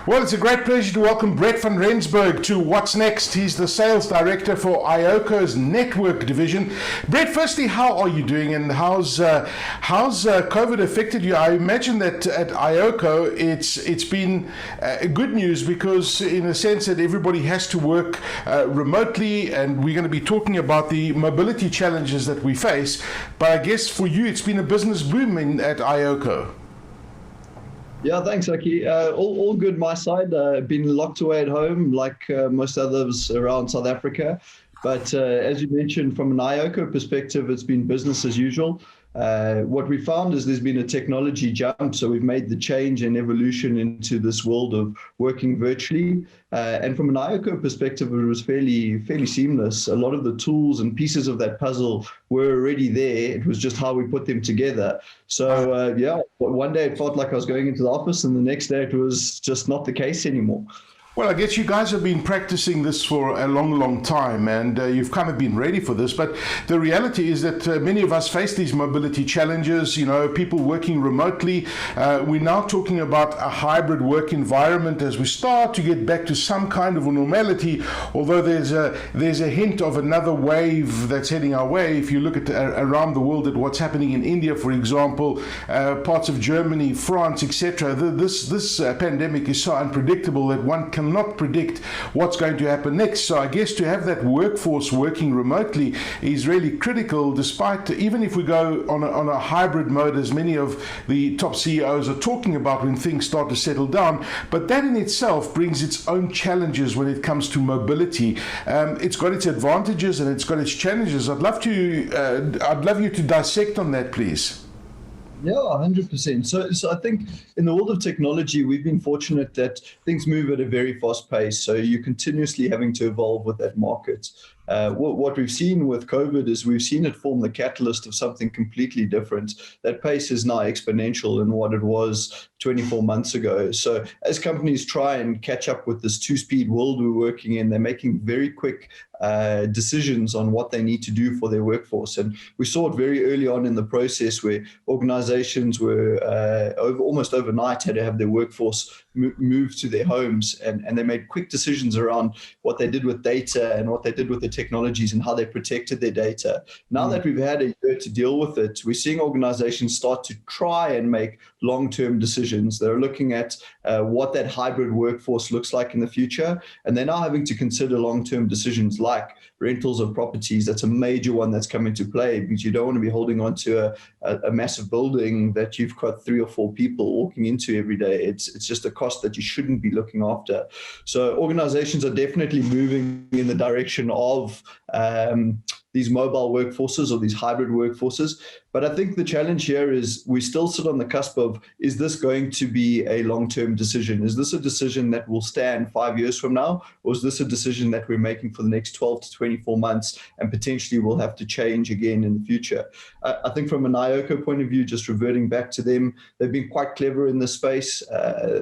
Well, it's a great pleasure to welcome Brett van Rensburg to What's Next. He's the sales director for iOCO's network division. Brett, firstly, how are you doing, and how's COVID affected you? I imagine that at iOCO it's been good news, because in a sense that everybody has to work remotely, and we're going to be talking about the mobility challenges that we face. But I guess for you, it's been a business boom at iOCO. Yeah, thanks, Aki. All good my side. Been locked away at home like most others around South Africa. But as you mentioned, from an iOCO perspective, it's been business as usual. What we found is there's been a technology jump, so we've made the change and evolution into this world of working virtually. And from an iOCO perspective, it was fairly seamless. A lot of the tools and pieces of that puzzle were already there. It was just how we put them together. So yeah, one day it felt like I was going into the office, and the next day it was just not the case anymore. Well, I guess you guys have been practicing this for a long time, and you've kind of been ready for this. But the reality is that many of us face these mobility challenges, people working remotely. We're now talking about a hybrid work environment as we start to get back to some kind of a normality, although there's a hint of another wave that's heading our way. If you look at around the world at what's happening in India, for example, parts of Germany, France, etc., this pandemic is so unpredictable that one cannot predict what's going to happen next. So I guess to have that workforce working remotely is really critical, despite, even if we go on a hybrid mode, as many of the top CEOs are talking about when things start to settle down. But that in itself brings its own challenges when it comes to mobility. It's got its advantages and it's got its challenges. I'd love you to dissect on that, please. Yeah, 100%. So I think in the world of technology, we've been fortunate that things move at a very fast pace. So you're continuously having to evolve with that market. What we've seen with COVID is we've seen it form the catalyst of something completely different. That pace is now exponential in what it was 24 months ago. So as companies try and catch up with this two-speed world we're working in, they're making very quick decisions on what they need to do for their workforce. And we saw it very early on in the process, where organizations were almost overnight had to have their workforce move to their homes, and they made quick decisions around what they did with data and what they did with the technologies and how they protected their data. Now that we've had a year to deal with it, we're seeing organizations start to try and make long-term decisions. They're looking at what that hybrid workforce looks like in the future, and they're now having to consider long-term decisions like rentals of properties. That's a major one that's come into play, because you don't want to be holding on to a massive building that you've got 3 or 4 people walking into every day. It's just a cost that you shouldn't be looking after. So organizations are definitely moving in the direction of these mobile workforces or these hybrid workforces. But I think the challenge here is we still sit on the cusp of, is this going to be a long-term decision? Is this a decision that will stand 5 years from now? Or is this a decision that we're making for the next 12 to 24 months and potentially will have to change again in the future? I think from an iOCO point of view, just reverting back to them, they've been quite clever in this space.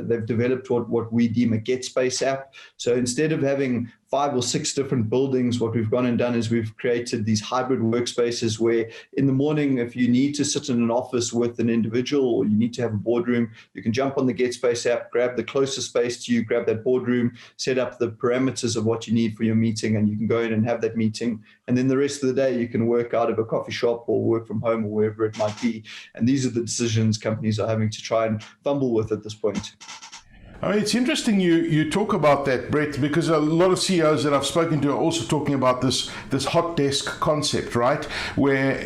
They've developed what we deem a Get Space app. So instead of having 5 or 6 different buildings, what we've gone and done is we've created these hybrid workspaces where in the morning, if you need to sit in an office with an individual or you need to have a boardroom, you can jump on the Get Space app, grab the closest space to you, grab that boardroom, set up the parameters of what you need for your meeting, and you can go in and have that meeting. And then the rest of the day, you can work out of a coffee shop or work from home or wherever it might be. And these are the decisions companies are having to try and fumble with at this point. I mean, it's interesting you talk about that, Brett, because a lot of CEOs that I've spoken to are also talking about this hot desk concept, right? Where,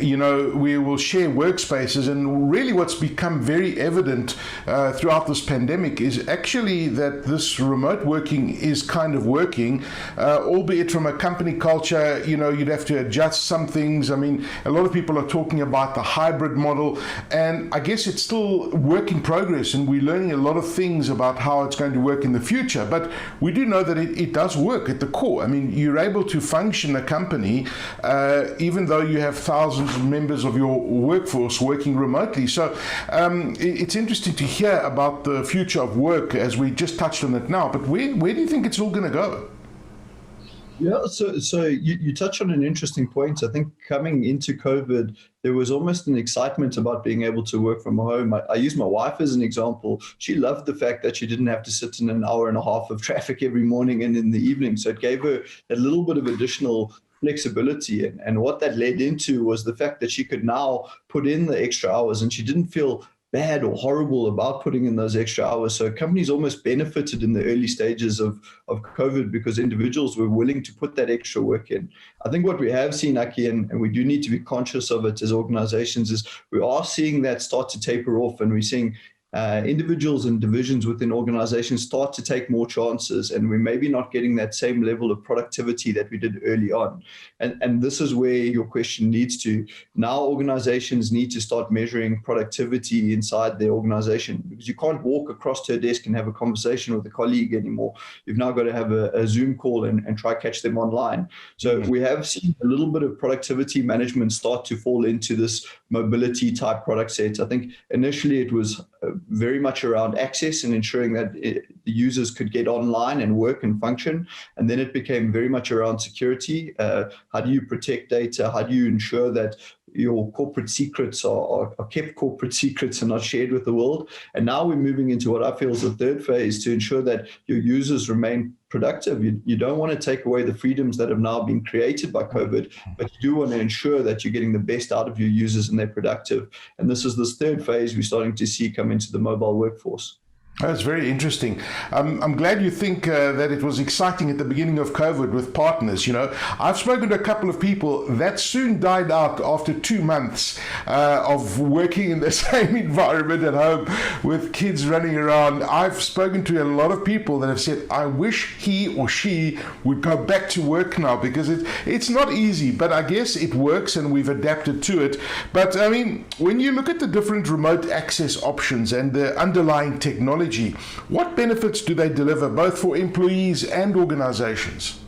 we will share workspaces, and really what's become very evident throughout this pandemic is actually that this remote working is kind of working, albeit from a company culture, you'd have to adjust some things. I mean, a lot of people are talking about the hybrid model, and I guess it's still work in progress, and we're learning a lot of things about how it's going to work in the future. But we do know that it does work at the core. I mean, you're able to function a company even though you have thousands of members of your workforce working remotely. So it's interesting to hear about the future of work, as we just touched on it now. But where do you think it's all going to go? Yeah, so you touch on an interesting point. I think coming into COVID, there was almost an excitement about being able to work from home. I use my wife as an example. She loved the fact that she didn't have to sit in an hour and a half of traffic every morning and in the evening. So it gave her a little bit of additional flexibility. And what that led into was the fact that she could now put in the extra hours, and she didn't feel bad or horrible about putting in those extra hours. So companies almost benefited in the early stages of COVID because individuals were willing to put that extra work in. I think what we have seen, Aki, and we do need to be conscious of it as organizations, is we are seeing that start to taper off, and we're seeing individuals and divisions within organizations start to take more chances, and we're maybe not getting that same level of productivity that we did early on. And this is where your question leads to. Now organizations need to start measuring productivity inside their organization, because you can't walk across to a desk and have a conversation with a colleague anymore. You've now got to have a Zoom call and try catch them online. So we have seen a little bit of productivity management start to fall into this mobility type product set. I think initially it was very much around access and ensuring that the users could get online and work and function. And then it became very much around security. How do you protect data? How do you ensure that your corporate secrets are kept corporate secrets and not shared with the world? And now we're moving into what I feel is the third phase, to ensure that your users remain productive. You don't want to take away the freedoms that have now been created by COVID, but you do want to ensure that you're getting the best out of your users and they're productive. And this is this third phase we're starting to see come into the mobile workforce. That's very interesting. I'm glad you think that it was exciting at the beginning of COVID with partners. You know, I've spoken to a couple of people that soon died out after 2 months of working in the same environment at home with kids running around. I've spoken to a lot of people that have said, I wish he or she would go back to work now, because it's not easy, but I guess it works and we've adapted to it. But I mean, when you look at the different remote access options and the underlying technology, what benefits do they deliver both for employees and organizations?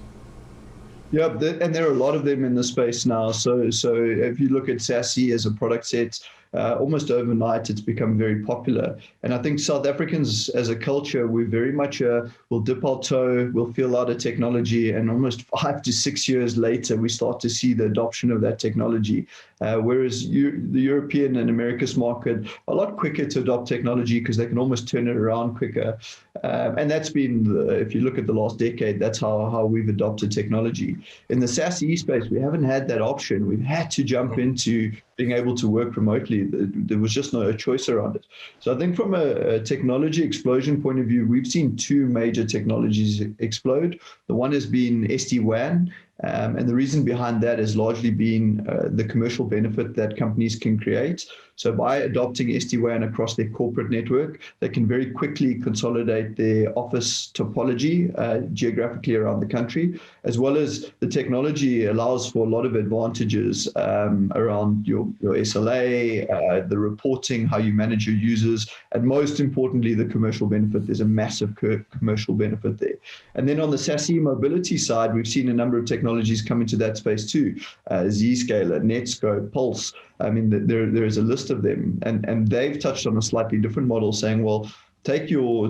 Yeah, and there are a lot of them in the space now. So if you look at SASE as a product set, almost overnight it's become very popular. And I think South Africans as a culture, we very much will dip our toe, we'll feel out of technology, and almost 5 to 6 years later we start to see the adoption of that technology. Whereas the European and Americas market are a lot quicker to adopt technology because they can almost turn it around quicker. And that's been, if you look at the last decade, that's how we've adopted technology. In the SASE space, we haven't had that option. We've had to jump into being able to work remotely. There was just no choice around it. So I think from a technology explosion point of view, we've seen two major technologies explode. The one has been SD-WAN. And the reason behind that has largely been the commercial benefit that companies can create. So by adopting SD-WAN across their corporate network, they can very quickly consolidate their office topology geographically around the country, as well as the technology allows for a lot of advantages around your SLA, the reporting, how you manage your users, and most importantly, the commercial benefit. There's a massive commercial benefit there. And then on the SASE mobility side, we've seen a number of technologies come into that space too. Zscaler, Netscope, Pulse. I mean, there is a list of them, and they've touched on a slightly different model, saying, well, take your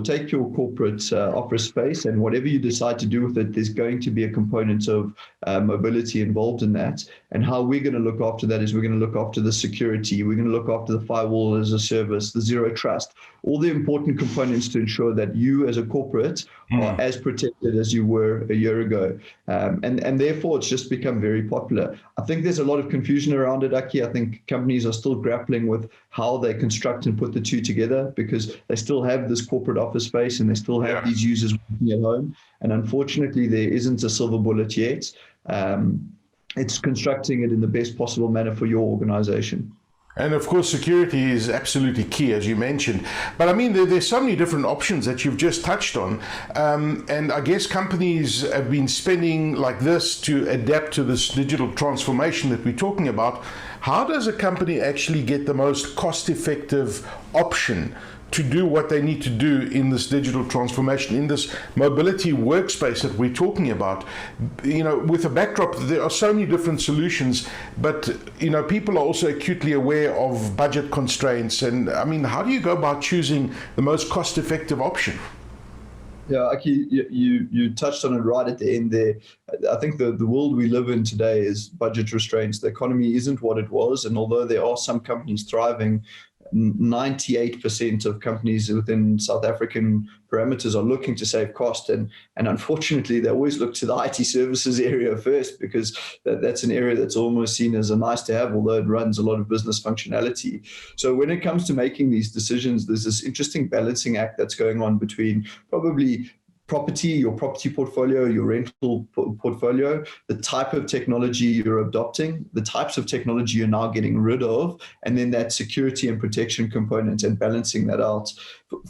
corporate office space, and whatever you decide to do with it, there's going to be a component of mobility involved in that. And how we're going to look after that is we're going to look after the security, we're going to look after the firewall as a service, the zero trust, all the important components to ensure that you as a corporate are as protected as you were a year ago. And therefore, it's just become very popular. I think there's a lot of confusion around it, Aki. I think companies are still grappling with how they construct and put the two together, because they still have this corporate office space and they still have these users working at home. And unfortunately, there isn't a silver bullet yet. It's constructing it in the best possible manner for your organization. And of course, security is absolutely key, as you mentioned. But I mean, there's so many different options that you've just touched on. And I guess companies have been spending like this to adapt to this digital transformation that we're talking about. How does a company actually get the most cost-effective option to do what they need to do in this digital transformation, in this mobility workspace that we're talking about? You know, with a backdrop, there are so many different solutions, but, you know, people are also acutely aware of budget constraints. And I mean, how do you go about choosing the most cost-effective option? Yeah, Aki, you touched on it right at the end there. I think the world we live in today is budget restraints. The economy isn't what it was, and although there are some companies thriving, 98% of companies within South African parameters are looking to save cost, and unfortunately they always look to the IT services area first, because that's an area that's almost seen as a nice to have, although it runs a lot of business functionality. So when it comes to making these decisions, there's this interesting balancing act that's going on between probably your property portfolio, your rental portfolio, the type of technology you're adopting, the types of technology you're now getting rid of, and then that security and protection component, and balancing that out.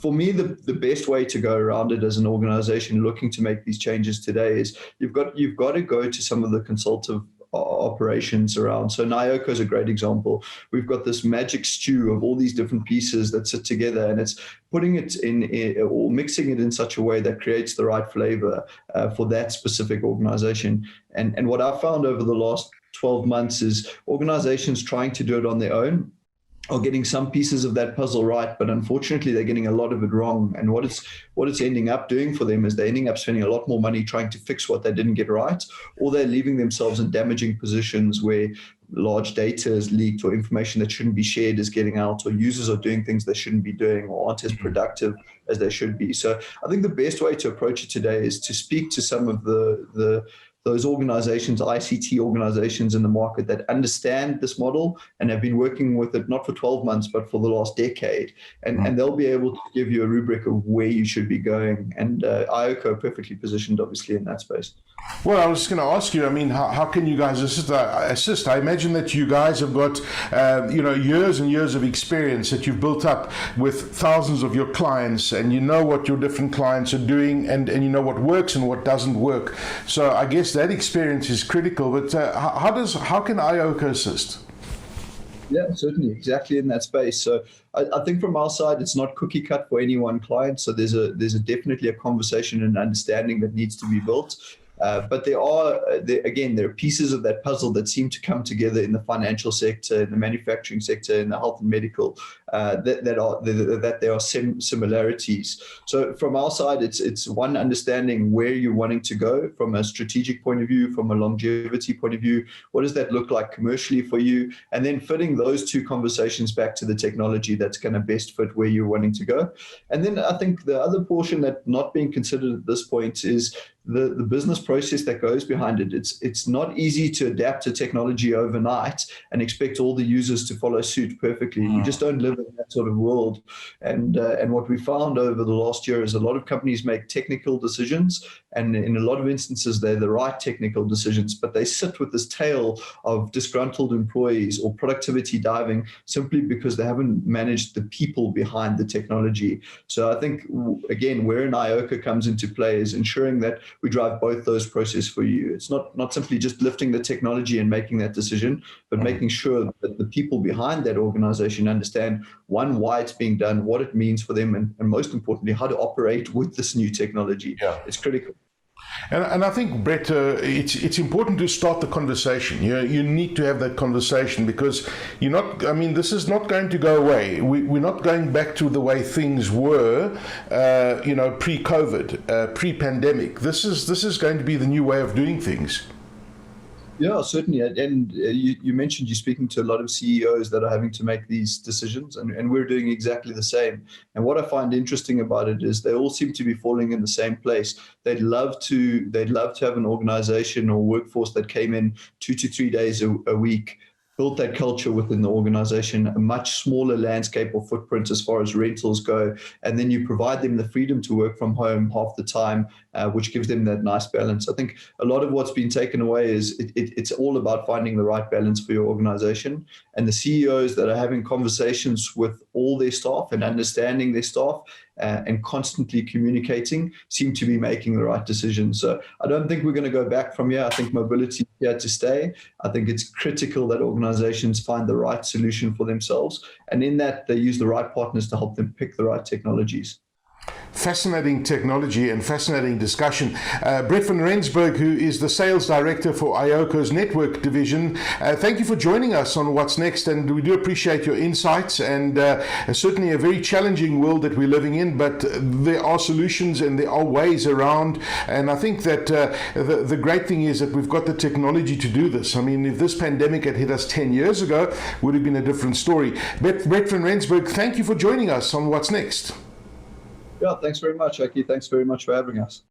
For me, the best way to go around it as an organization looking to make these changes today is you've got to go to some of the consultative operations around. So iOCO is a great example. We've got this magic stew of all these different pieces that sit together, and it's putting it in or mixing it in such a way that creates the right flavor for that specific organization. And what I found over the last 12 months is organizations trying to do it on their own are getting some pieces of that puzzle right, but unfortunately they're getting a lot of it wrong. And what it's ending up doing for them is they're ending up spending a lot more money trying to fix what they didn't get right, or they're leaving themselves in damaging positions where large data is leaked, or information that shouldn't be shared is getting out, or users are doing things they shouldn't be doing, or aren't as productive as they should be. So I think the best way to approach it today is to speak to some of those organizations, ICT organizations in the market that understand this model and have been working with it not for 12 months, but for the last decade. And they'll be able to give you a rubric of where you should be going. And iOCO perfectly positioned, obviously, in that space. Well, I was just going to ask you, I mean, how can you guys assist? I imagine that you guys have got, years and years of experience that you've built up with thousands of your clients, and you know what your different clients are doing, and you know what works and what doesn't work. So I guess that experience is critical, but how can iOCO assist? Yeah, certainly, exactly in that space. So I think from our side, it's not cookie cut for any one client. So there's definitely a conversation and understanding that needs to be built. But there are pieces of that puzzle that seem to come together in the financial sector, in the manufacturing sector, in the health and medical, that there are similarities. So from our side, it's one, understanding where you're wanting to go from a strategic point of view, from a longevity point of view. What does that look like commercially for you? And then fitting those two conversations back to the technology that's going to best fit where you're wanting to go. And then I think the other portion that not being considered at this point is the business process that goes behind it. It's not easy to adapt to technology overnight and expect all the users to follow suit perfectly. You just don't live in that sort of world. And what we found over the last year is a lot of companies make technical decisions, and in a lot of instances they're the right technical decisions, but they sit with this tail of disgruntled employees or productivity diving simply because they haven't managed the people behind the technology. So I think, again, where an iOCO comes into play is ensuring that we drive both those processes for you. It's not simply just lifting the technology and making that decision, but making sure that the people behind that organization understand, one, why it's being done, what it means for them, and most importantly, how to operate with this new technology. Yeah. It's critical. And I think, Brett, it's important to start the conversation. You need to have that conversation, because this is not going to go away. We're not going back to the way things were, pre-COVID, pre-pandemic. This is going to be the new way of doing things. Yeah, certainly. And you mentioned you're speaking to a lot of CEOs that are having to make these decisions, and we're doing exactly the same. And what I find interesting about it is they all seem to be falling in the same place. They'd love to have an organization or workforce that came in 2 to 3 days a week, built that culture within the organization, a much smaller landscape or footprint as far as rentals go, and then you provide them the freedom to work from home half the time, which gives them that nice balance. I think a lot of what's been taken away is it's all about finding the right balance for your organization, and the CEOs that are having conversations with all their staff and understanding their staff and constantly communicating seem to be making the right decisions. So I don't think we're going to go back from here. I think mobility is here to stay. I think it's critical that organizations find the right solution for themselves, and in that they use the right partners to help them pick the right technologies. Fascinating technology and fascinating discussion. Brett van Rensburg, who is the sales director for iOCO's network division, thank you for joining us on What's Next, and we do appreciate your insights, and certainly a very challenging world that we're living in, but there are solutions and there are ways around, and I think that the great thing is that we've got the technology to do this. I mean, if this pandemic had hit us 10 years ago, it would have been a different story. Brett van Rensburg, thank you for joining us on What's Next. Yeah, thanks very much, Aki. Thanks very much for having us.